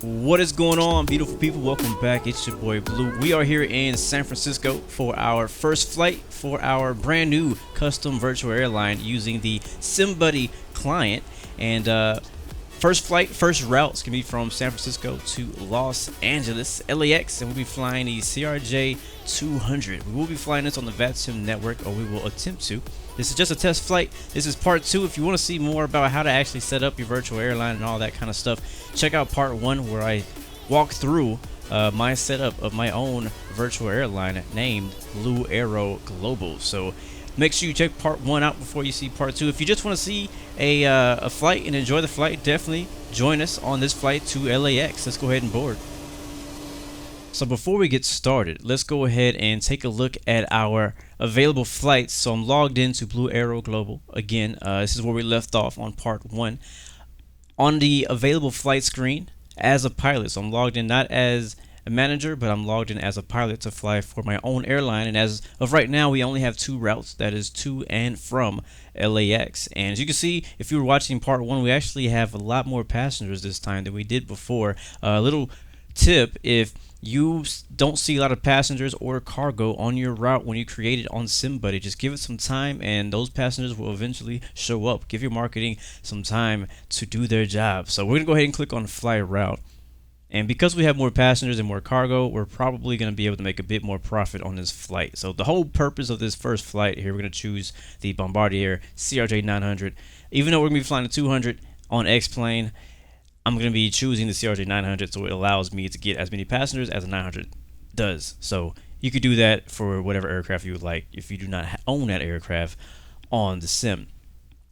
What is going on, beautiful people? Welcome back. It's your boy Blue. We are here in San Francisco for our first flight for our brand new custom virtual airline using the Simbuddy client. And first flight, first routes can be from San Francisco to Los Angeles, LAX, and we'll be flying the CRJ 200. We will be flying this on the VATSIM network, or we will attempt to. This is just a test flight. This is part 2. If you want to see more about how to actually set up your virtual airline and all that kind of stuff, check out part 1 where I walk through my setup of my own virtual airline named Blue Arrow Global. So make sure you check part 1 out before you see part 2. If you just want to see a flight and enjoy the flight, definitely join us on this flight to LAX. Let's go ahead and board. So before we get started, let's go ahead and take a look at our available flights. So I'm logged into Blue Arrow Global. Again, this is where we left off on part 1. On the available flight screen as a pilot, so I'm logged in not as a manager, but I'm logged in as a pilot to fly for my own airline. And as of right now, we only have 2 routes, that is to and from LAX. And as you can see, if you were watching part 1, we actually have a lot more passengers this time than we did before. A little tip: if you don't see a lot of passengers or cargo on your route when you create it on Simbuddy, just give it some time and those passengers will eventually show up. Give your marketing some time to do their job. So we're gonna go ahead and click on fly route, and because we have more passengers and more cargo, we're probably going to be able to make a bit more profit on this flight. So the whole purpose of this first flight here, we're going to choose the Bombardier CRJ 900. Even though we're going to be flying the 200 on X-Plane, I'm going to be choosing the CRJ 900, so it allows me to get as many passengers as a 900 does. So you could do that for whatever aircraft you would like if you do not own that aircraft on the sim.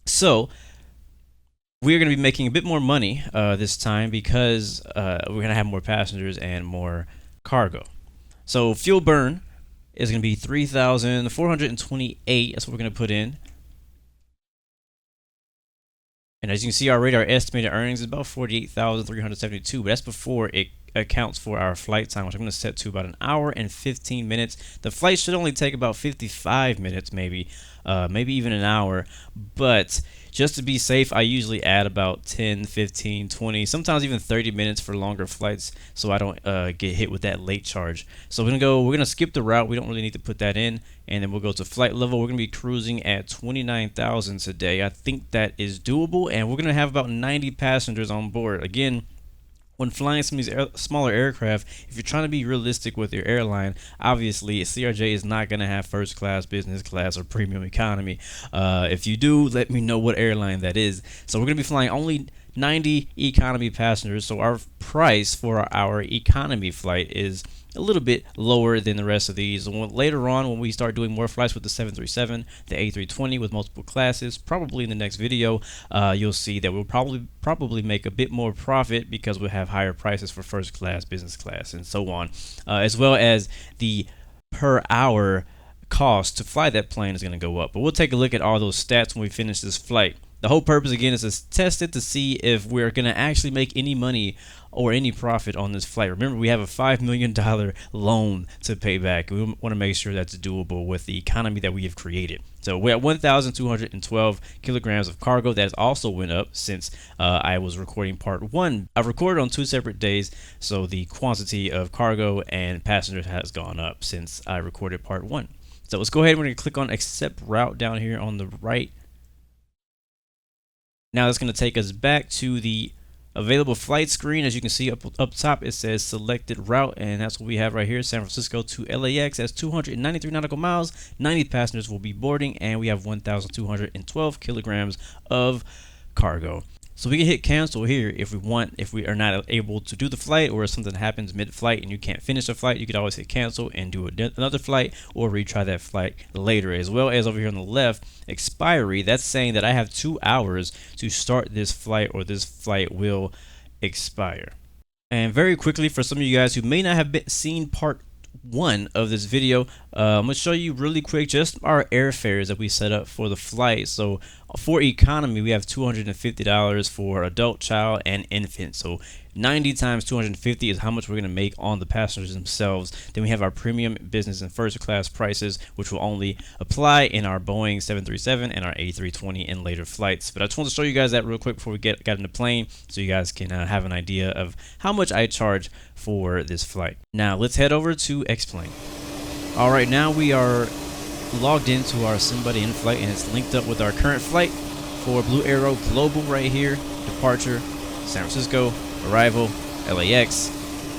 So we're going to be making a bit more money this time because we're going to have more passengers and more cargo. So fuel burn is going to be 3,428. That's what we're going to put in. And as you can see already, our estimated earnings is about 48,372, but that's before it accounts for our flight time, which I'm going to set to about 1 hour and 15 minutes. The flight should only take about 55 minutes, maybe even an hour. But just to be safe, I usually add about 10, 15, 20, sometimes even 30 minutes for longer flights, so I don't get hit with that late charge. So we're gonna skip the route. We don't really need to put that in, and then we'll go to flight level. We're gonna be cruising at 29,000 today. I think that is doable, and we're gonna have about 90 passengers on board. Again, when flying some of these smaller aircraft, if you're trying to be realistic with your airline, obviously a CRJ is not going to have first class, business class, or premium economy. If you do, let me know what airline that is. So we're going to be flying only 90 economy passengers, so our price for our economy flight is a little bit lower than the rest of these. Later on, when we start doing more flights with the 737, the A320 with multiple classes, probably in the next video, you'll see that we'll probably make a bit more profit because we'll have higher prices for first class, business class, and so on, as well as the per hour cost to fly that plane is going to go up. But we'll take a look at all those stats when we finish this flight. The whole purpose, again, is to test it to see if we're going to actually make any money or any profit on this flight. Remember, we have a $5 million loan to pay back. We want to make sure that's doable with the economy that we have created. So we're at 1,212 kilograms of cargo. That has also went up since I was recording part 1. I've recorded on 2 separate days, so the quantity of cargo and passengers has gone up since I recorded part 1. So let's go ahead. We're going to click on accept route down here on the right. Now that's going to take us back to the available flight screen. As you can see up top, it says selected route, and that's what we have right here: San Francisco to LAX. That's 293 nautical miles. 90 passengers will be boarding, and we have 1,212 kilograms of cargo. So we can hit cancel here if we are not able to do the flight, or if something happens mid-flight and you can't finish the flight. You could always hit cancel and do another flight or retry that flight later. As well as over here on the left, expiry, that's saying that I have 2 hours to start this flight, or this flight will expire. And very quickly, for some of you guys who may not have seen part 1 of this video, I'm going to show you really quick just our airfares that we set up for the flight. So for economy, we have $250 for adult, child, and infant. So 90 times 250 is how much we're going to make on the passengers themselves. Then we have our premium, business, and first class prices, which will only apply in our Boeing 737 and our A320 in later flights. But I just want to show you guys that real quick before we got in the plane, so you guys can have an idea of how much I charge for this flight. Now let's head over to X-Plane. All right, now we are logged into our Simbuddy in-flight, and it's linked up with our current flight for Blue Arrow Global right here. Departure, San Francisco. Arrival, LAX.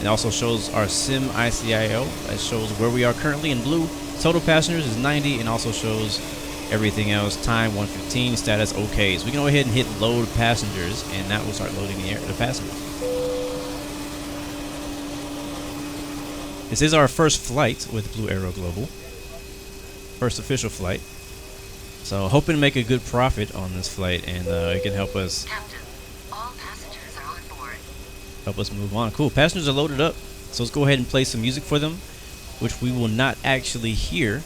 It also shows our Sim ICIO. That shows where we are currently in blue. Total passengers is 90, and also shows everything else. Time 1:15. Status okay. So we can go ahead and hit load passengers, and that will start loading the passengers. This is our first flight with Blue Arrow Global. First official flight. So hoping to make a good profit on this flight, and it can help us. Help us move on. Cool. Passengers are loaded up. So let's go ahead and play some music for them, which we will not actually hear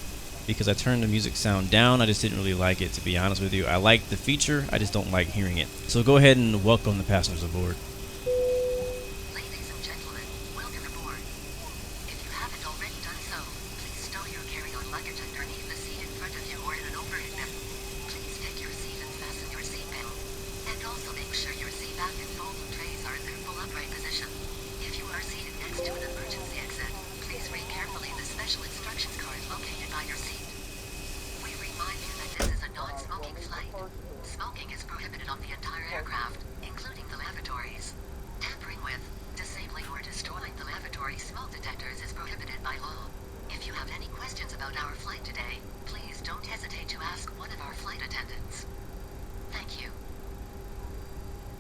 because I turned the music sound down. I just didn't really like it, to be honest with you. I like the feature. I just don't like hearing it. So go ahead and welcome the passengers aboard. Ladies and gentlemen, welcome aboard. If you haven't already done so, please stow your carry-on luggage underneath the seat in front of you or in an overhead bin. Please take your seat and fasten your seatbelt. And also make sure your seat back and folding trays are in their full upright position. If you are seated next to an emergency exit, please read carefully the special instructions card located by your seat. We remind you that this is a non-smoking flight. Smoking is prohibited on the entire aircraft, including the lavatories. Tampering with, disabling or destroying the lavatory smoke detectors is prohibited by law. If you have any questions about our flight today, please don't hesitate to ask one of our flight attendants. Thank you.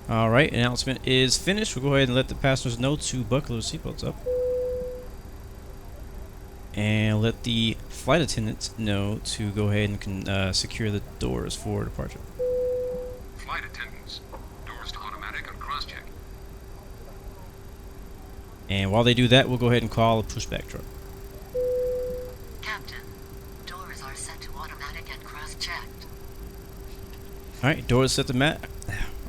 All right, announcement is finished. We'll go ahead and let the passengers know to buckle their seatbelts up. And let the flight attendants know to go ahead and secure the doors for departure. Flight attendants, doors to automatic and cross-check. And while they do that, we'll go ahead and call a pushback truck. Captain, doors are set to automatic and cross-checked. All right, doors set to mat.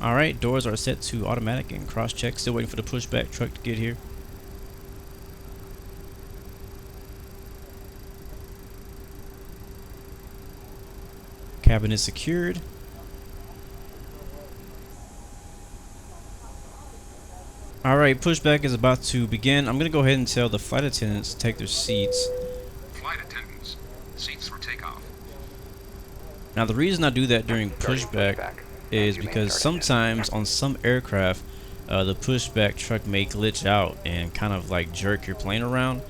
All right, doors are set to automatic and cross-check. Still waiting for the pushback truck to get here. Cabin is secured. All right, pushback is about to begin. I'm gonna go ahead and tell the flight attendants to take their seats. Flight attendants, seats for takeoff. Now, the reason I do that during pushback is because sometimes on some aircraft, the pushback truck may glitch out and kind of like jerk your plane around.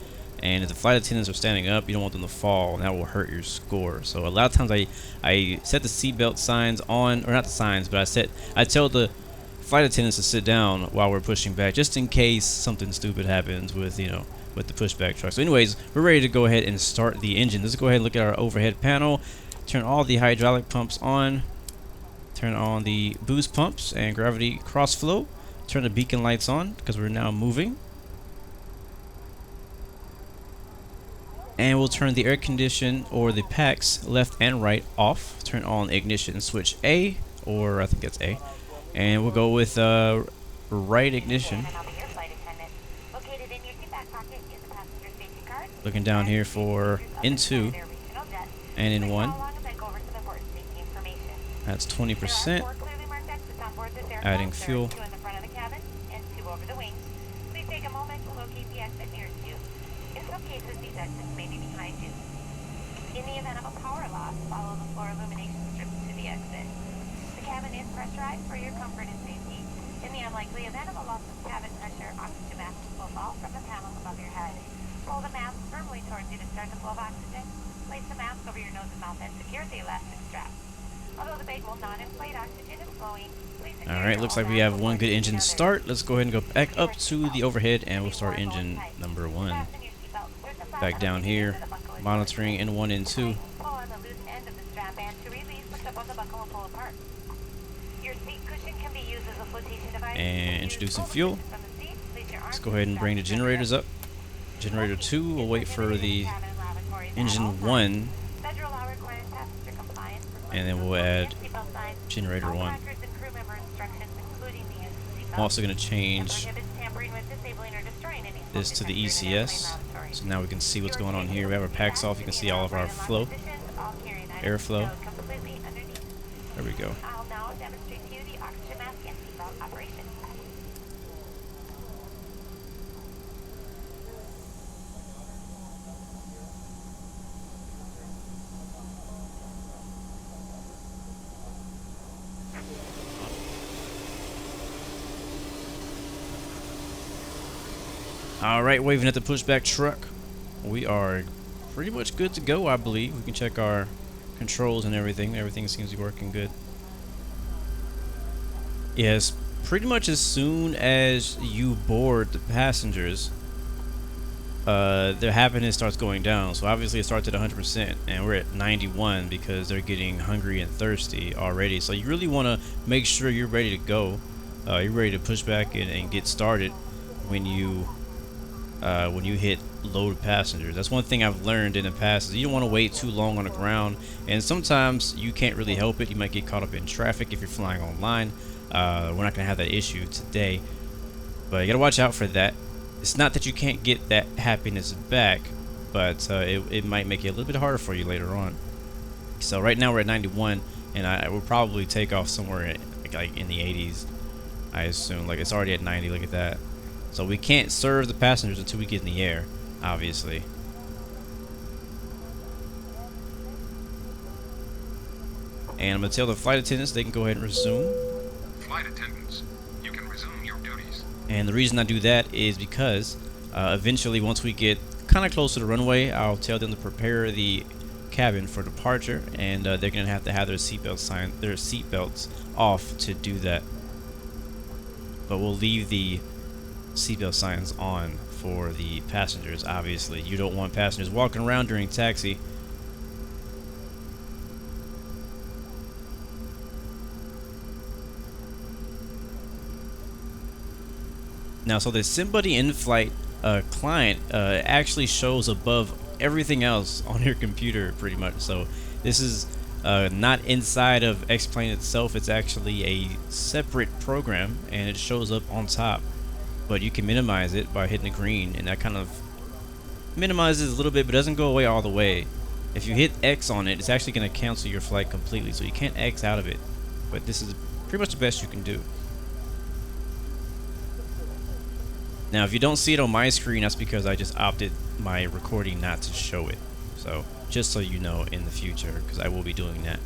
And if the flight attendants are standing up, you don't want them to fall, and that will hurt your score. So a lot of times I set the seatbelt signs on, or not the signs, but I tell the flight attendants to sit down while we're pushing back, just in case something stupid happens with with the pushback truck. So anyways, we're ready to go ahead and start the engine. Let's go ahead and look at our overhead panel. Turn all the hydraulic pumps on. Turn on the boost pumps and gravity cross flow. Turn the beacon lights on because we're now moving. And we'll turn the air condition or the packs left and right off. Turn on ignition switch A, or I think that's A. And we'll go with right ignition. Looking down here for N2 and N1. That's 20%. Adding fuel. In the event of a power loss, follow the floor illumination strips to the exit. The cabin is pressurized for your comfort and safety. In the unlikely event of a loss of cabin pressure, oxygen masks will fall from the panel above your head. Roll the mask firmly towards you to start the flow of oxygen. Place the mask over your nose and mouth and secure the elastic strap. Although the bag will not inflate, oxygen is flowing. Alright, looks like we have one good engine start. Let's go ahead and go back up to the overhead and we'll start engine number 1. Back down here, monitoring N1 and N2. And introducing fuel. Let's go ahead and bring the generators up. Generator 2 will wait for the engine 1. And then we'll add generator 1. I'm also going to change this to the ECS. So now we can see what's going on here. We have our packs off. You can see all of our flow, airflow. There we go. I'll now demonstrate to you the oxygen mask and seatbelt operation. Alright, waving at the pushback truck. We are pretty much good to go, I believe. We can check our controls and everything. Everything seems to be working good. Yes, pretty much as soon as you board the passengers, their happiness starts going down. So obviously it starts at 100%, and we're at 91 because they're getting hungry and thirsty already. So you really want to make sure you're ready to go. You're ready to push back and get started when you hit load passengers. That's one thing I've learned in the past is you don't want to wait too long on the ground, and sometimes you can't really help it. You might get caught up in traffic if you're flying online. We're not gonna have that issue today, but you gotta watch out for that. It's not that you can't get that happiness back, but it might make it a little bit harder for you later on. So right now we're at 91, and I will probably take off somewhere like in the 80s, I assume. Like it's already at 90. Look at that. So we can't serve the passengers until we get in the air, obviously. And I'm going to tell the flight attendants they can go ahead and resume. Flight attendants, you can resume your duties. And the reason I do that is because eventually once we get kind of close to the runway, I'll tell them to prepare the cabin for departure, and they're going to have their seatbelts off to do that. But we'll leave the seatbelt signs on for the passengers. Obviously you don't want passengers walking around during taxi. Now, so the Simbuddy in-flight client actually shows above everything else on your computer pretty much. So this is not inside of X-Plane itself. It's actually a separate program, and it shows up on top. But you can minimize it by hitting the green, and that kind of minimizes a little bit, but doesn't go away all the way. If you hit X on it, it's actually going to cancel your flight completely, so you can't X out of it. But this is pretty much the best you can do. Now, if you don't see it on my screen, that's because I just opted my recording not to show it. So, just so you know in the future, because I will be doing that.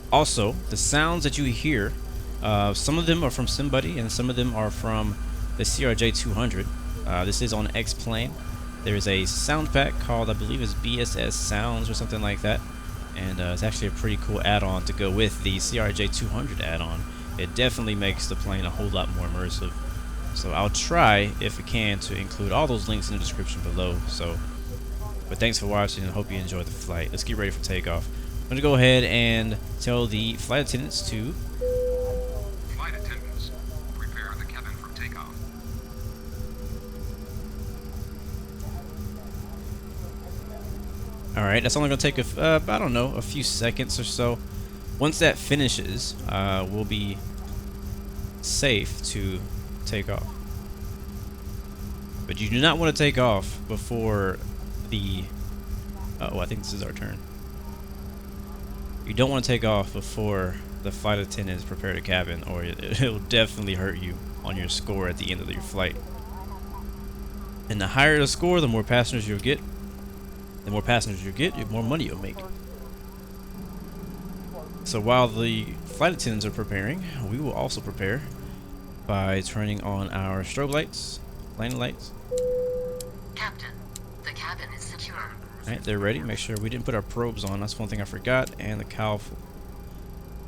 Also, the sounds that you hear, some of them are from Simbuddy and some of them are from the CRJ200. This is on X-Plane. There is a sound pack called, I believe it's BSS Sounds or something like that. And it's actually a pretty cool add-on to go with the CRJ200 add-on. It definitely makes the plane a whole lot more immersive. So I'll try, if I can, to include all those links in the description below. But thanks for watching, and hope you enjoy the flight. Let's get ready for takeoff. I'm going to go ahead and tell the flight attendants to... Flight attendants, prepare the cabin for takeoff. Alright, that's only going to take, I don't know, a few seconds or so. Once that finishes, we'll be safe to take off. But you do not want to take off before the... oh, I think this is our turn. You don't want to take off before the flight attendants prepare the cabin, or it'll definitely hurt you on your score at the end of your flight. And the higher the score, the more passengers you'll get. The more passengers you get, the more money you'll make. So while the flight attendants are preparing, we will also prepare by turning on our strobe lights, landing lights. Captain, the cabin is secure. Alright, they're ready. Make sure we didn't put our probes on. That's one thing I forgot. And the cowl.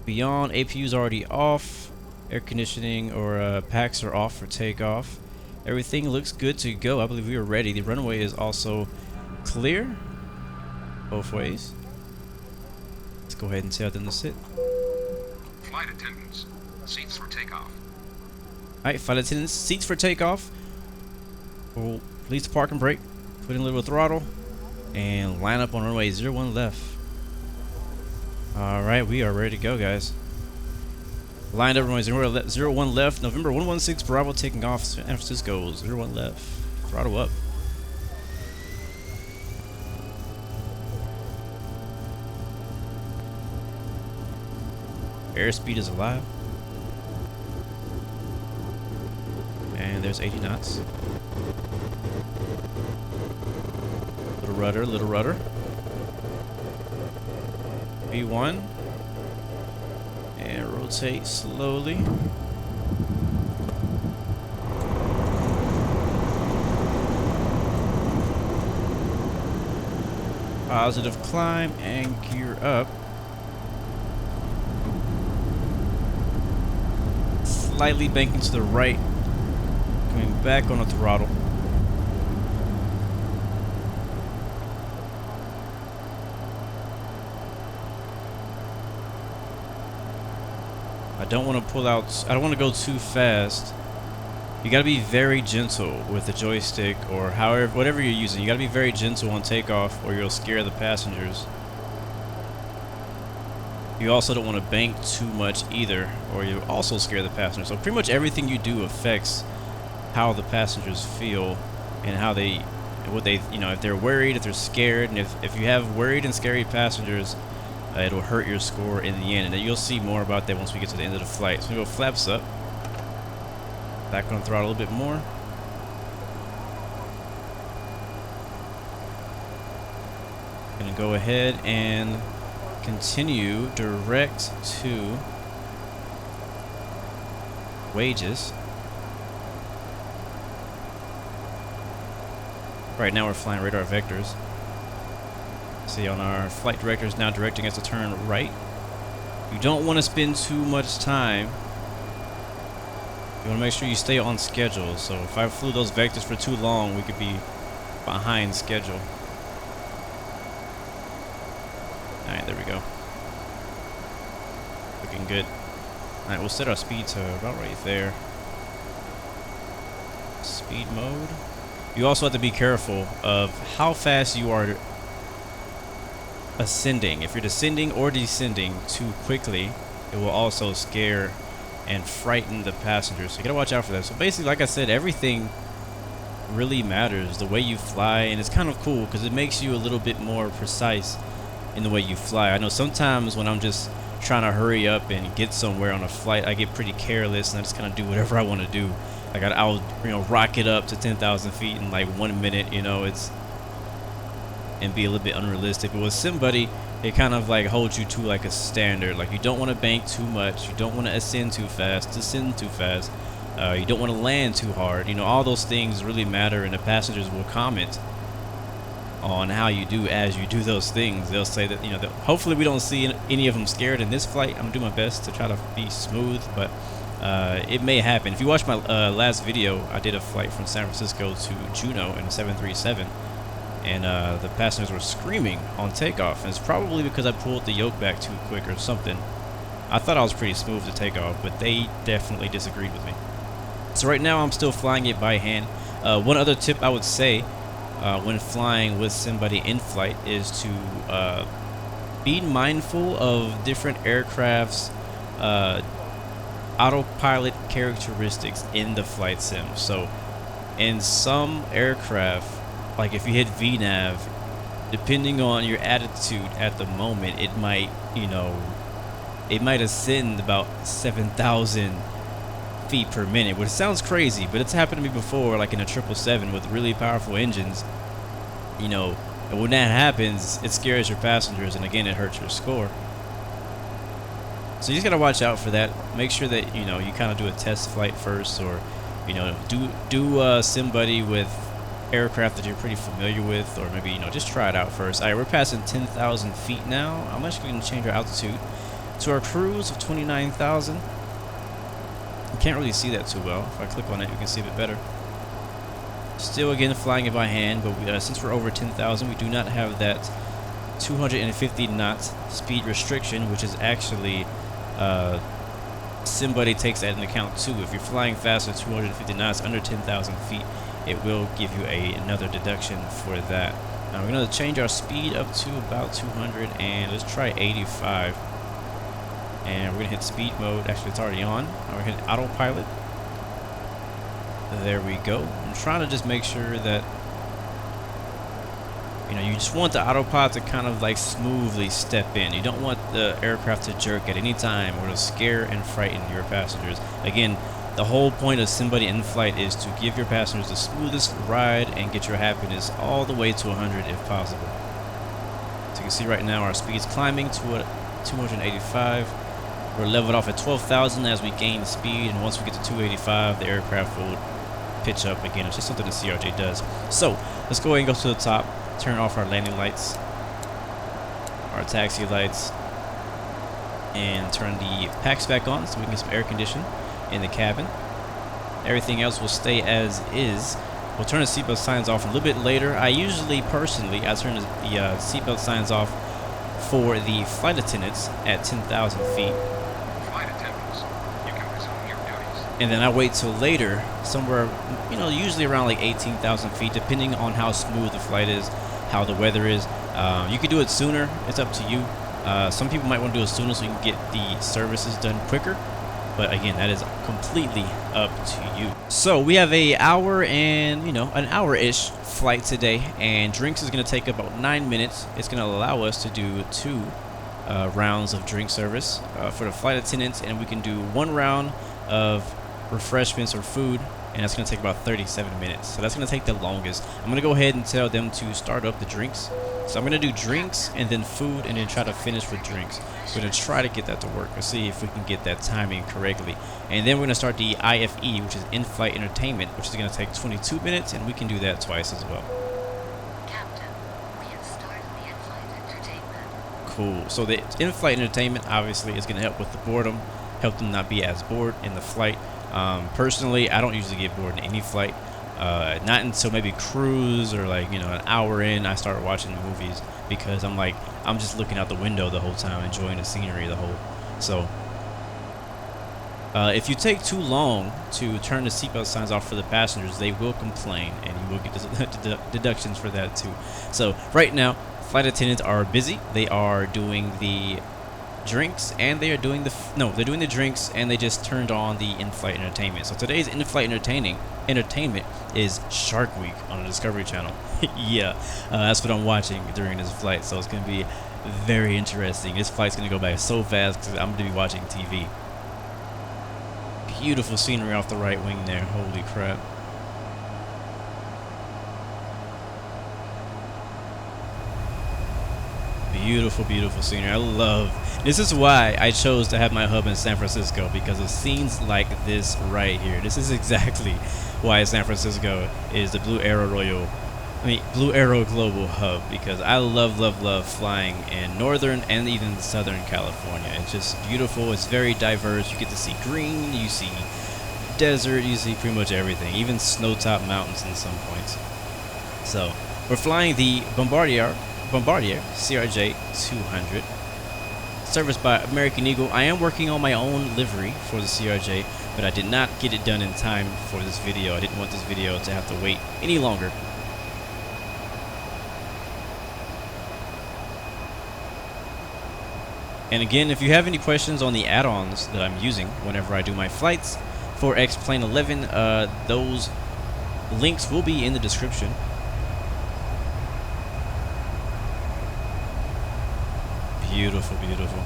Beyond, APU's already off. Air conditioning or packs are off for takeoff. Everything looks good to go. I believe we are ready. The runway is also clear. Both ways. Let's go ahead and tell them to sit. Flight attendants, seats for takeoff. Alright, flight attendants, seats for takeoff. We'll release the parking brake. Put in a little throttle. And line up on runway 01 left. All right, we are ready to go, guys. Lined up runway 01 left. November 116 Bravo taking off San Francisco. 01 left. Throttle up. Airspeed is alive. And there's 80 knots. Little rudder, little rudder. V1. And rotate slowly. Positive climb and gear up. Slightly banking to the right. Coming back on the throttle. I don't want to pull out, I don't want to go too fast. You got to be very gentle with the joystick or however, whatever you're using. You got to be very gentle on takeoff or you'll scare the passengers. You also don't want to bank too much either or you'll also scare the passengers. So pretty much everything you do affects how the passengers feel and how they, what they, you know, if they're worried, if they're scared, and if you have worried and scary passengers, it'll hurt your score in the end, and you'll see more about that once we get to the end of the flight. So we go flaps up, back on throttle a little bit more. Gonna go ahead and continue direct to wages. Right now we're flying radar vectors. See on our flight director is now directing us to turn right. You don't want to spend too much time. You want to make sure you stay on schedule. So if I flew those vectors for too long, we could be behind schedule. Alright, there we go. Looking good. Alright, we'll set our speed to about right there. Speed mode. You also have to be careful of how fast you are ascending. If you're descending or descending too quickly, it will also scare and frighten the passengers. So you gotta watch out for that. So basically, like I said, everything really matters. The way you fly, and it's kind of cool because it makes you a little bit more precise in the way you fly. I know sometimes when I'm just trying to hurry up and get somewhere on a flight, I get pretty careless and I just kind of do whatever I want to do. Like I'll rocket up to 10,000 feet in like 1 minute, you know, and be a little bit unrealistic. But with Simbuddy, it kind of like holds you to like a standard. Like you don't want to bank too much, you don't want to ascend too fast, descend too fast, you don't want to land too hard. You know, all those things really matter, and the passengers will comment on how you do as you do those things. They'll say that, you know, that hopefully we don't see any of them scared in this flight. I'm gonna do my best to try to be smooth, but it may happen. If you watch my last video, I did a flight from San Francisco to Juneau in a 737, and the passengers were screaming on takeoff, and it's probably because I pulled the yoke back too quick or something. I thought I was pretty smooth to take off, but they definitely disagreed with me. So right now I'm still flying it by hand. One other tip I would say when flying with somebody in flight is to be mindful of different aircraft's autopilot characteristics in the flight sim. So in some aircraft, like if you hit VNAV, depending on your attitude at the moment, it might, you know, it might ascend about 7,000 feet per minute, which sounds crazy, but it's happened to me before, like in a 777 with really powerful engines, you know, and when that happens, it scares your passengers, and again, it hurts your score. So you just gotta watch out for that. Make sure that, you know, you kind of do a test flight first, or, you know, do Simbuddy with aircraft that you're pretty familiar with, or maybe, you know, just try it out first. Alright, we're passing 10,000 feet now. I'm actually gonna change our altitude to our cruise of 29,000. You can't really see that too well. If I click on it, you can see it better. Still, again, flying it by hand, but since we're over 10,000, we do not have that 250 knot speed restriction, which is actually Simbuddy takes that into account too. If you're flying faster than 250 knots under 10,000 feet, it will give you another deduction for that. Now we're gonna change our speed up to about 200, and let's try 85. And we're gonna hit speed mode. Actually, it's already on. Now we're gonna hit autopilot. There we go. I'm trying to just make sure that, you know, you just want the autopilot to kind of like smoothly step in. You don't want the aircraft to jerk at any time or to scare and frighten your passengers. Again, the whole point of Simbuddy in flight is to give your passengers the smoothest ride and get your happiness all the way to 100 if possible. So you can see right now our speed is climbing to 285. We're leveled off at 12,000 as we gain speed, and once we get to 285, the aircraft will pitch up again. It's just something the CRJ does. So let's go ahead and go to the top, turn off our landing lights, our taxi lights, and turn the packs back on so we can get some air condition in the cabin. Everything else will stay as is. We'll turn the seatbelt signs off a little bit later. I usually, personally, I turn the seatbelt signs off for the flight attendants at 10,000 feet. Flight attendants, you can resume your duties. And then I wait till later, somewhere, you know, usually around like 18,000 feet, depending on how smooth the flight is, how the weather is. You could do it sooner. It's up to you. Some people might want to do it sooner so you can get the services done quicker. But again, that is completely up to you. So we have a hour and, you know, an hour-ish flight today, and drinks is going to take about 9 minutes. It's going to allow us to do 2 rounds of drink service for the flight attendants, and we can do 1 round of refreshments or food, and that's going to take about 37 minutes. So that's going to take the longest. I'm going to go ahead and tell them to start up the drinks. So I'm going to do drinks and then food and then try to finish with drinks. We're going to try to get that to work. Let's see if we can get that timing correctly. And then we're going to start the IFE, which is in-flight entertainment, which is going to take 22 minutes, and we can do that twice as well. Captain, we have started the in-flight entertainment. Cool. So the in-flight entertainment obviously is going to help with the boredom, help them not be as bored in the flight. Personally, I don't usually get bored in any flight. Not until maybe cruise or like, you know, an hour in, I start watching the movies because I'm just looking out the window the whole time, enjoying the scenery the whole. So if you take too long to turn the seatbelt signs off for the passengers, they will complain, and you will get deductions for that too. So right now, flight attendants are busy. They are doing the drinks, and they are doing they're doing the drinks, and they just turned on the in-flight entertainment. So today's in-flight entertainment is Shark Week on the Discovery Channel. Yeah, that's what I'm watching during this flight, so it's going to be very interesting. This flight's going to go by so fast because I'm going to be watching TV. Beautiful scenery off the right wing there. Holy crap. Beautiful, beautiful scenery. I love. This is why I chose to have my hub in San Francisco, because of scenes like this right here. This is exactly why San Francisco is the Blue Arrow Global Hub, because I love flying in Northern and even Southern California. It's just beautiful. It's very diverse. You get to see green, you see desert, you see pretty much everything, even snow-top mountains in some points. So we're flying the Bombardier CRJ 200, serviced by American Eagle. I am working on my own livery for the CRJ, but I did not get it done in time for this video. I didn't want this video to have to wait any longer. And again, if you have any questions on the add-ons that I'm using whenever I do my flights for X-Plane 11, those links will be in the description. Beautiful, beautiful.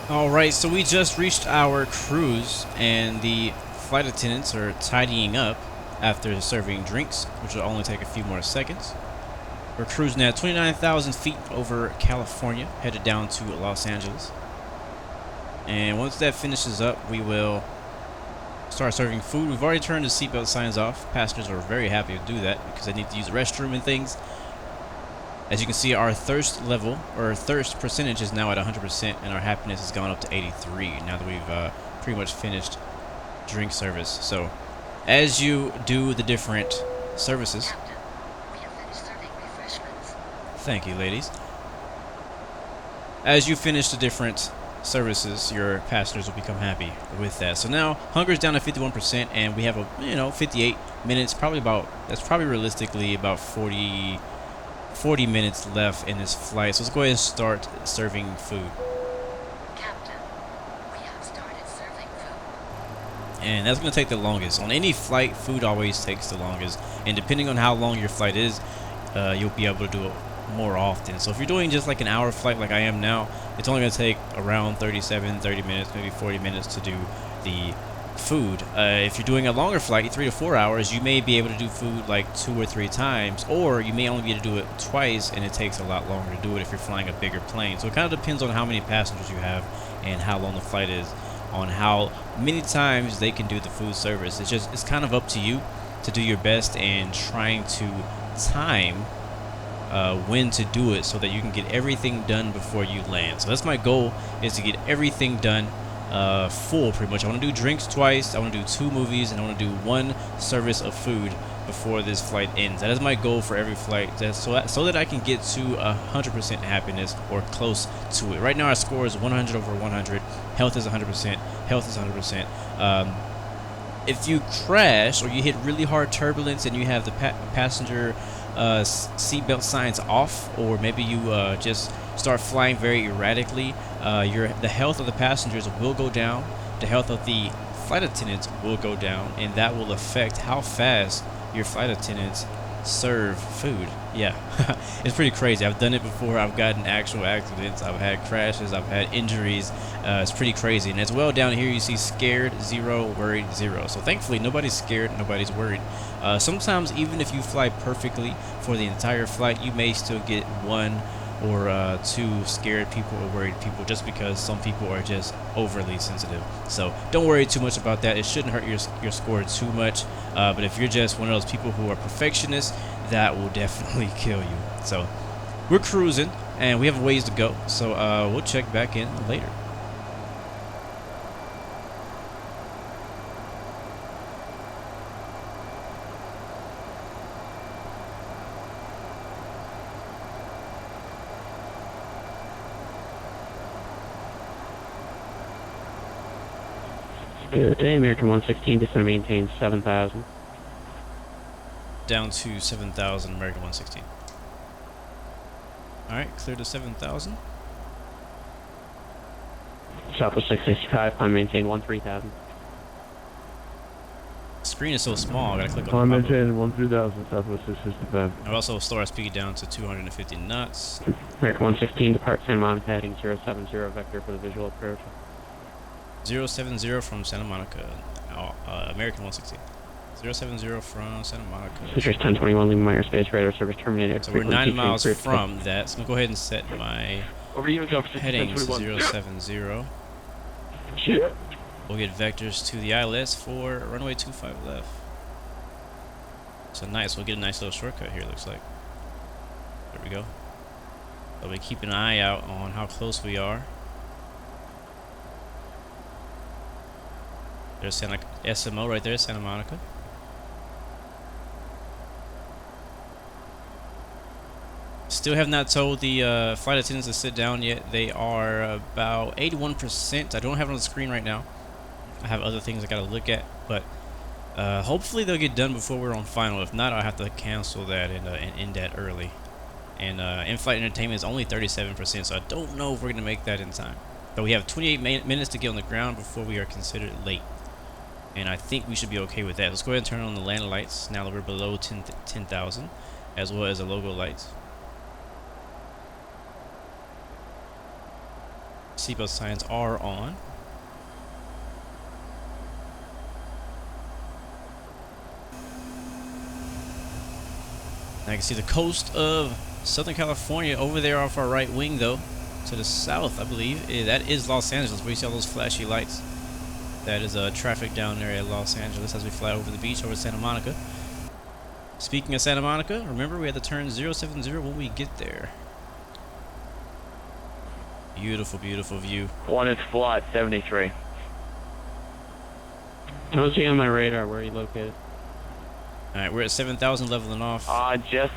Alright, so we just reached our cruise, and the flight attendants are tidying up after serving drinks, which will only take a few more seconds. We're cruising at 29,000 feet over California, headed down to Los Angeles. And once that finishes up, we will start serving food. We've already turned the seatbelt signs off. Passengers are very happy to do that because they need to use the restroom and things. As you can see, our thirst level, or thirst percentage, is now at 100%, and our happiness has gone up to 83 now that we've pretty much finished drink service. So as you do the different services. Captain, we have finished serving refreshments. Thank you, ladies. as you finish the different services, your passengers will become happy with that. So now hunger's down to 51%, and we have a 58 minutes, that's probably realistically about 40 minutes left in this flight. So let's go ahead and start serving food. Captain, we have started serving food. And that's going to take the longest. On any flight, food always takes the longest, and depending on how long your flight is, you'll be able to do it more often. So if you're doing just like an hour flight like I am now, it's only going to take around 30 minutes, maybe 40 minutes to do the food. If you're doing a longer flight, 3 to 4 hours, you may be able to do food like 2 or 3 times, or you may only be able to do it twice, and it takes a lot longer to do it if you're flying a bigger plane. So it kind of depends on how many passengers you have and how long the flight is, on how many times they can do the food service. It's kind of up to you to do your best and trying to time when to do it so that you can get everything done before you land. So that's my goal, is to get everything done full, pretty much. I want to do drinks twice, I want to do 2 movies, and I want to do 1 service of food before this flight ends. That is my goal for every flight, so that I can get to 100% happiness or close to it. Right now our score is 100 over 100. Health is 100%. Health is 100%. If you crash or you hit really hard turbulence and you have the passenger seatbelt signs off, or maybe you just start flying very erratically, the health of the passengers will go down, the health of the flight attendants will go down, and that will affect how fast your flight attendants serve food. Yeah, it's pretty crazy. I've done it before. I've gotten actual accidents, I've had crashes, I've had injuries. It's pretty crazy. And as well, down here you see scared 0, worried 0. So thankfully nobody's scared, nobody's worried. Sometimes even if you fly perfectly for the entire flight, you may still get 1 or 2 scared people or worried people, just because some people are just overly sensitive. So don't worry too much about that. It shouldn't hurt your score too much. But if you're just one of those people who are perfectionists, that will definitely kill you. So we're cruising and we have a ways to go. So we'll check back in later. Good day, American 116, just going to maintain 7,000. Down to 7,000, American 116. Alright, clear to 7,000. Southwest 665, climb maintain 13,000. Screen is so small, I gotta click on Climb the maintain 13,000, Southwest 665. I'll also slow our speed down to 250 knots. American 116, depart Santa Monica, heading 070 vector for the visual approach. 070 from Santa Monica. American 116. 070 from Santa Monica. Features 1021, leaving my airspace, radar service terminated. So we're 9 miles from that. So I'm going to go ahead and set my Over you, go for headings to 1021. 070. Shit. We'll get vectors to the ILS for runway 25 left. So nice. We'll get a nice little shortcut here, looks like. There we go. So we keep an eye out on how close we are. There's SMO right there, Santa Monica. Still have not told the flight attendants to sit down yet. They are about 81%. I don't have it on the screen right now. I have other things I gotta look at, but hopefully they'll get done before we're on final. If not, I'll have to cancel that and end that early. And in-flight entertainment is only 37%, so I don't know if we're gonna make that in time. But we have 28 minutes to get on the ground before we are considered late. And I think we should be okay with that. Let's go ahead and turn on the landing lights now that we're below 10,000, as well as the logo lights. Seatbelt signs are on. I can see the coast of Southern California over there off our right wing, though. To the south, I believe. That is Los Angeles, where you see all those flashy lights. That is traffic down there at Los Angeles as we fly over the beach over Santa Monica. Speaking of Santa Monica, remember we had to turn 070 when we get there. Beautiful, beautiful view. One is flat, 73. I don't see on my radar. Where are you located? Alright, we're at 7,000 leveling off. Just...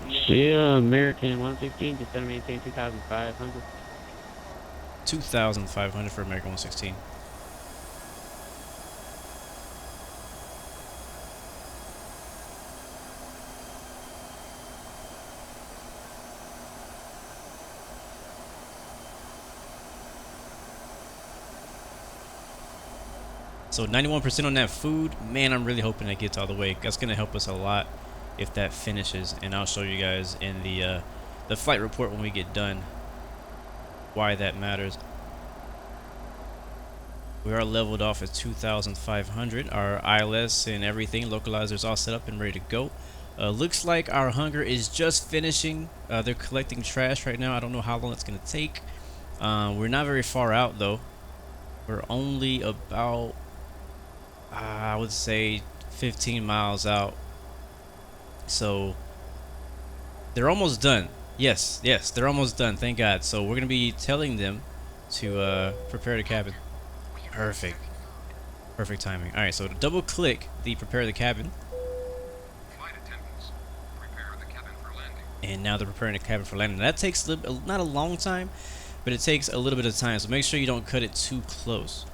Yeah, American 116, just going to maintain 2,500. 2,500 for American 116. So 91% on that food. Man, I'm really hoping it gets all the way. That's gonna help us a lot if that finishes, and I'll show you guys in the flight report when we get done why that matters. We are leveled off at 2,500. Our ILS and everything, localizers all set up and ready to go. Looks like our hunger is just finishing. They're collecting trash right now. I don't know how long it's gonna take. We're not very far out though. We're only about, I would say 15 miles out. So they're almost done. Yes, they're almost done. Thank God. So we're gonna be telling them to prepare the cabin. Perfect. Perfect timing. All right. So to double click the prepare the cabin. Flight attendants, prepare the cabin for landing. And now they're preparing the cabin for landing. That takes not a long time, but it takes a little bit of time. So make sure you don't cut it too close.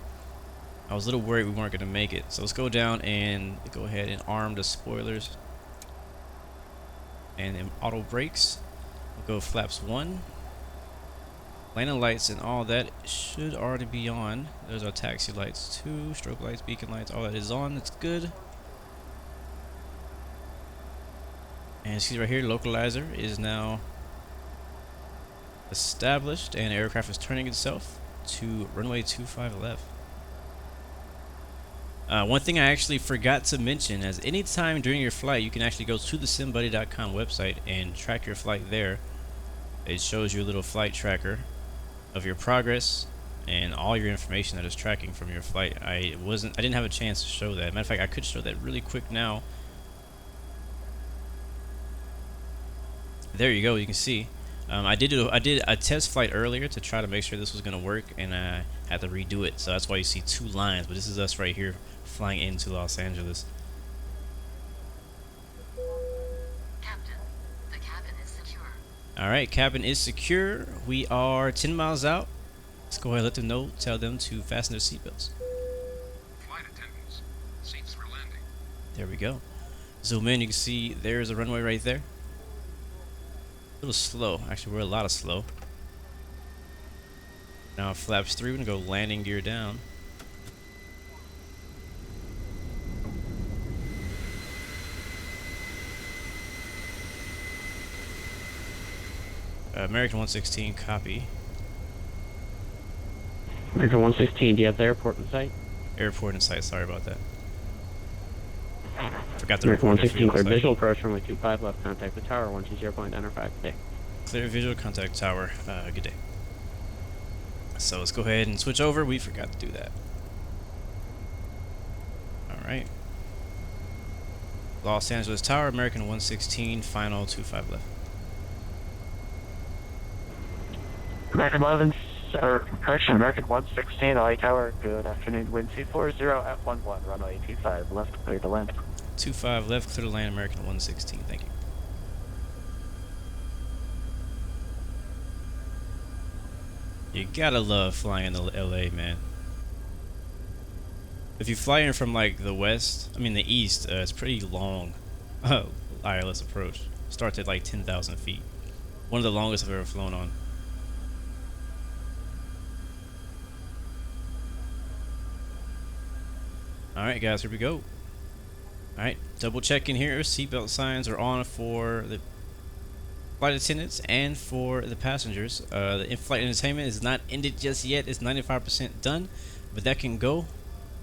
I was a little worried we weren't gonna make it. So let's go down and go ahead and arm the spoilers. And then auto brakes. We'll go flaps 1. Landing lights and all that should already be on. There's our taxi lights 2, strobe lights, beacon lights, all that is on. It's good. And see right here, localizer is now established, and the aircraft is turning itself to runway 25 left. One thing I actually forgot to mention is anytime during your flight, you can actually go to the Simbuddy.com website and track your flight there. It shows you a little flight tracker of your progress and all your information that is tracking from your flight. I didn't have a chance to show that. Matter of fact, I could show that really quick now. There you go. You can see. I did a test flight earlier to try to make sure this was going to work, and I had to redo it. So that's why you see 2 lines. But this is us right here flying into Los Angeles. Captain, the cabin is secure. All right, cabin is secure. We are 10 miles out. Let's go ahead and let them know. Tell them to fasten their seatbelts. Flight attendants, seats for landing. There we go. Zoom in. You can see there's a runway right there. A little slow. Actually, we're a lot of slow. Now flaps 3. We're gonna go landing gear down. American 116, copy. American 116, do you have the airport in sight? Airport in sight. Sorry about that. Forgot to American report 116, clear site. visual approach runway 25 left, contact the tower, 120.95 today. Clear visual, contact tower. Good day. So let's go ahead and switch over. We forgot to do that. Alright. Los Angeles Tower, American 116, final 25 left. American 11, correction, American 116, LA Tower, good afternoon, wind 240 at 11, runway 25, left, clear to land. 25 left, clear to land, American 116, thank you. You gotta love flying into LA, man. If you fly in from like the east, it's pretty long ILS approach. Starts at like 10,000 feet. One of the longest I've ever flown on. Alright guys, here we go. Alright, double checking here. Seatbelt signs are on for the flight attendants and for the passengers. The in-flight entertainment is not ended just yet. It's 95% done, but that can go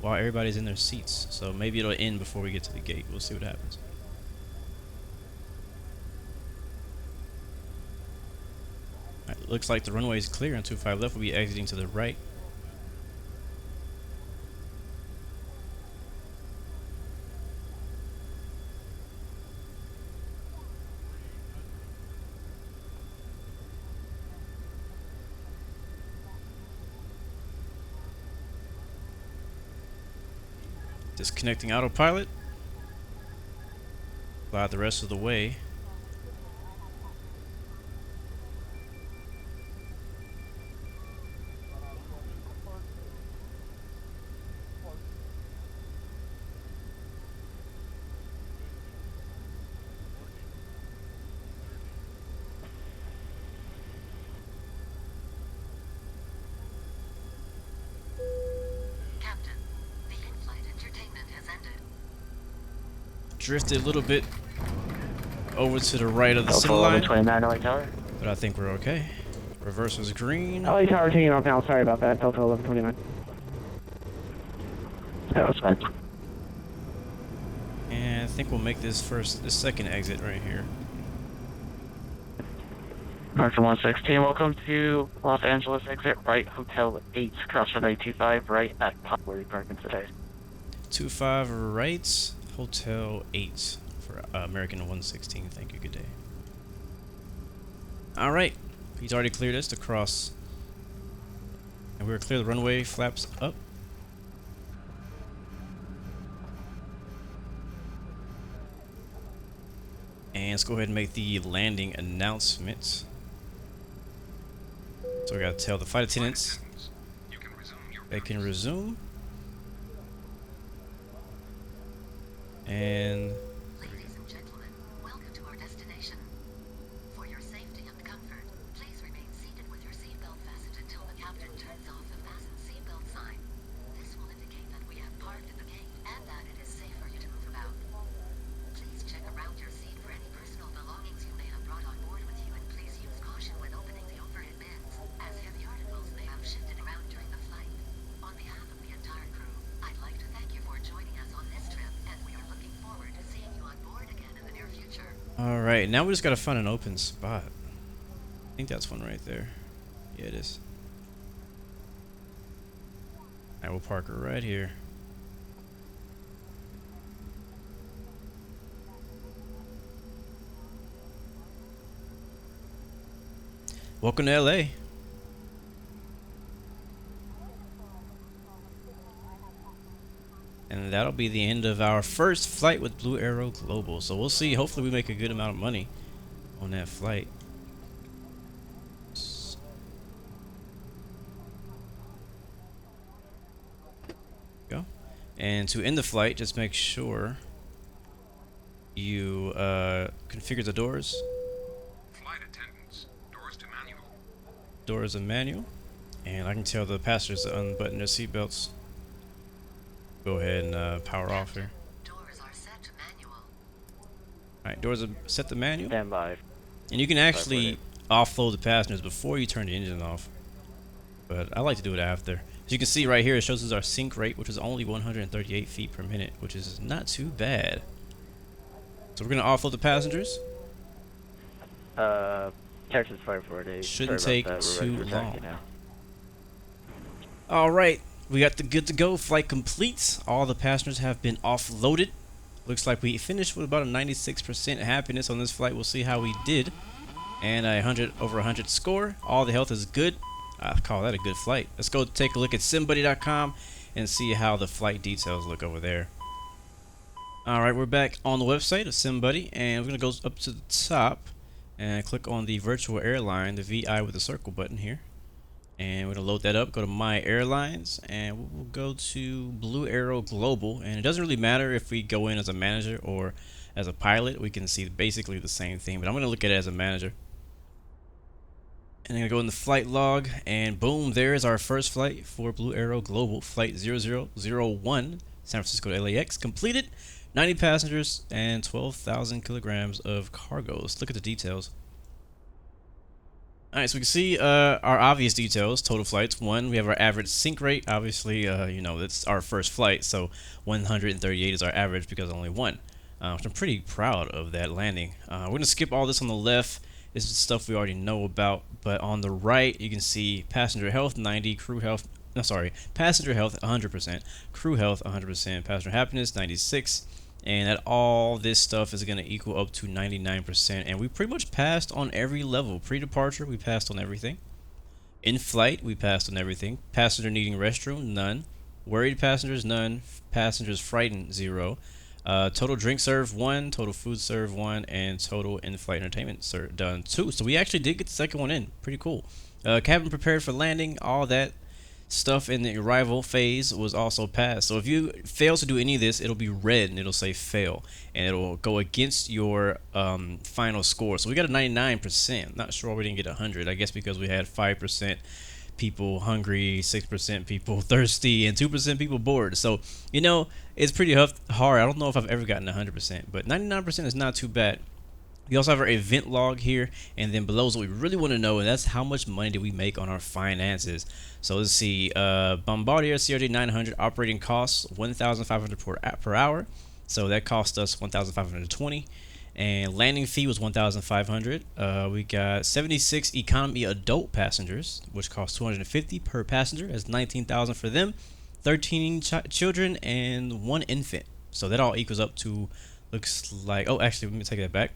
while everybody's in their seats. So maybe it'll end before we get to the gate. We'll see what happens. Alright, looks like the runway is clear on 25 left. We'll be exiting to the right. Disconnecting autopilot. Fly the rest of the way. drifted a little bit over to the right of the Delta center line, 1129 LA Tower. but I think we're okay. Reverse was green. LA Tower taking off now. Sorry about that. Delta 1129. That was fine. And I think we'll make this second exit right here. Departure 116, welcome to Los Angeles exit right, Hotel 8, cross from 825 right at Poplar parking today. 25 right, Hotel 8 for American 116. Thank you, good day. Alright, he's already cleared us to cross. And we're clear the runway, flaps up. And let's go ahead and make the landing announcement. So we gotta tell the flight attendants You can resume your they can resume. And Ladies and gentlemen, welcome to our destination. For your safety and comfort, please remain seated with your seatbelt fastened until the captain turns off the fasten seatbelt sign. This will indicate that we have parked at the gate and that it is safe for you to move about. Please check around your seat for any personal belongings you may have brought on board with you, and please use caution when opening the overhead bins, as heavy articles may have shifted around during the flight. On behalf of the entire crew, I'd like to thank you for joining us on this trip, and we are looking forward to seeing you on board again in the near future. alright, now we just gotta find an open spot. I think that's one right there. Yeah, it is. I will park her right here. Welcome to LA. And that'll be the end of our first flight with Blue Arrow Global. So we'll see. Hopefully we make a good amount of money on that flight. Go. And to end the flight, just make sure you configure the doors. flight attendants. Doors to manual. Doors are manual. And I can tell the passengers to unbutton their seatbelts. Go ahead and power off here. Doors are set to manual. Alright, doors are set to manual. Stand by. And you can actually offload the passengers before you turn the engine off. But I like to do it after. As you can see right here, it shows us our sink rate, which is only 138 feet per minute, which is not too bad. So we're going to offload the passengers. Texas 548. Shouldn't Sorry take about that. We're ready too for taxi long. now. Alright, we got the good to go. Flight complete. All the passengers have been offloaded. Looks like we finished with about a 96% happiness on this flight. We'll see how we did. And a 100 over 100 score. All the health is good. I call that a good flight. Let's go take a look at Simbuddy.com and see how the flight details look over there. Alright, we're back on the website of Simbuddy, and we're going to go up to the top and click on the virtual airline, the VI with the circle button here. And we're going to load that up, go to My Airlines, and we'll go to Blue Arrow Global. And it doesn't really matter if we go in as a manager or as a pilot. We can see basically the same thing, but I'm going to look at it as a manager. And I'm going to go in the flight log, and boom, there's our first flight for Blue Arrow Global, flight 0001, San Francisco to LAX, completed, 90 passengers, and 12,000 kilograms of cargo. Let's look at the details. Alright, so we can see our obvious details, total flights. One, we have our average sink rate. Obviously, you know, that's our first flight, so 138 is our average because only one. Which I'm pretty proud of that landing. We're going to skip all this on the left. This is stuff we already know about, but on the right, you can see passenger health 90, crew health, no, sorry, passenger health 100%, crew health 100%, passenger happiness 96, and that all this stuff is going to equal up to 99%, and we pretty much passed on every level. Pre-departure, we passed on everything. In flight, we passed on everything. Passenger needing restroom, none. Worried passengers, none. Passengers frightened, 0. Total drink served 1, total food served 1, and total in-flight entertainment done 2. So we actually did get the second one in. Pretty cool. Cabin prepared for landing, all that stuff in the arrival phase was also passed. So if you fail to do any of this, it'll be red and it'll say fail, and it'll go against your final score. So we got a 99%. Not sure why we didn't get 100. I guess because we had 5% people hungry, 6% people thirsty, and 2% people bored. So, you know, it's pretty hard. I don't know if I've ever gotten 100%, but 99% is not too bad. We also have our event log here, and then below is what we really want to know, and that's how much money did we make on our finances. So let's see, Bombardier CRJ 900 operating costs 1,500 per hour, so that cost us 1,520, and landing fee was 1,500. We got 76 economy adult passengers, which cost 250 per passenger. That's 19,000 for them, 13 children, and 1 infant. So that all equals up to, looks like, oh, actually, let me take that back.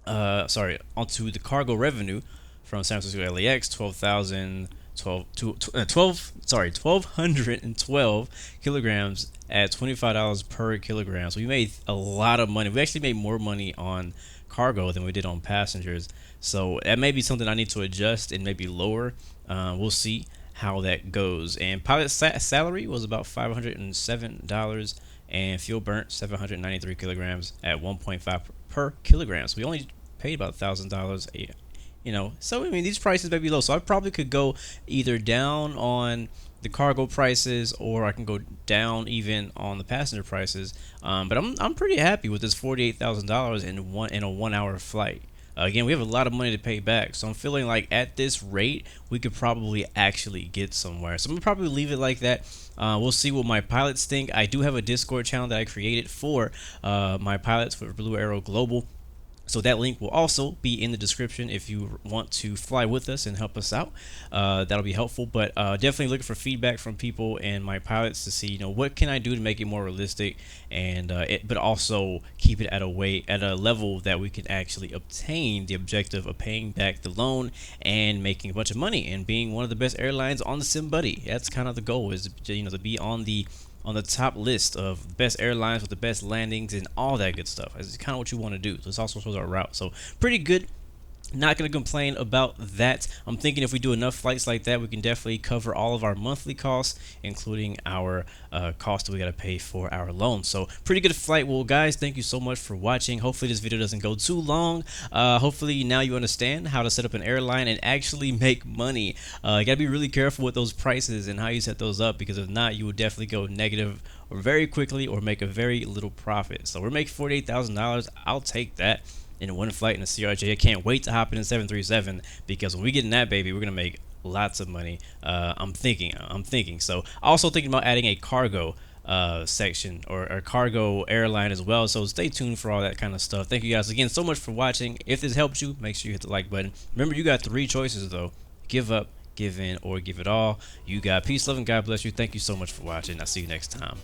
Onto the cargo revenue from San Francisco LAX, 1,212 kilograms at $25 per kilogram. So we made a lot of money. We actually made more money on cargo than we did on passengers. So that may be something I need to adjust and maybe lower. We'll see how that goes. And pilot salary was about $507, and fuel burnt 793 kilograms at 1.5 per kilogram. So we only paid about $1,000 a, you know. So I mean, these prices may be low. So I probably could go either down on the cargo prices, or I can go down even on the passenger prices. But I'm pretty happy with this $48,000 in a 1 hour flight. Again, we have a lot of money to pay back, so I'm feeling like at this rate we could probably actually get somewhere. So I'm gonna probably leave it like that. We'll see what my pilots think. I do have a Discord channel that I created for my pilots for Blue Arrow Global. So that link will also be in the description if you want to fly with us and help us out. That'll be helpful. But definitely looking for feedback from people and my pilots to see, you know, what can I do to make it more realistic, and but also keep it at a level that we can actually obtain the objective of paying back the loan and making a bunch of money and being one of the best airlines on the Simbuddy. That's kind of the goal, is, you know, to be on the top list of best airlines with the best landings and all that good stuff. It's kind of what you want to do. So it's also shows our route. So pretty good. Not going to complain about that. I'm thinking if we do enough flights like that, we can definitely cover all of our monthly costs, including our cost that we got to pay for our loan. So pretty good flight. Well, guys, thank you so much for watching. Hopefully this video doesn't go too long. Hopefully now you understand how to set up an airline and actually make money. You got to be really careful with those prices and how you set those up, because if not, you will definitely go negative or very quickly or make a very little profit. So we're making $48,000. I'll take that in one flight in a CRJ. I can't wait to hop in a 737, because when we get in that baby, we're gonna make lots of money. I'm thinking. So also thinking about adding a cargo section or a cargo airline as well. So stay tuned for all that kind of stuff. Thank you guys again so much for watching. If this helped you, make sure you hit the like button. Remember, you got 3 choices though: give up, give in, or give it all. You got peace, love, and God bless you. Thank you so much for watching. I'll see you next time.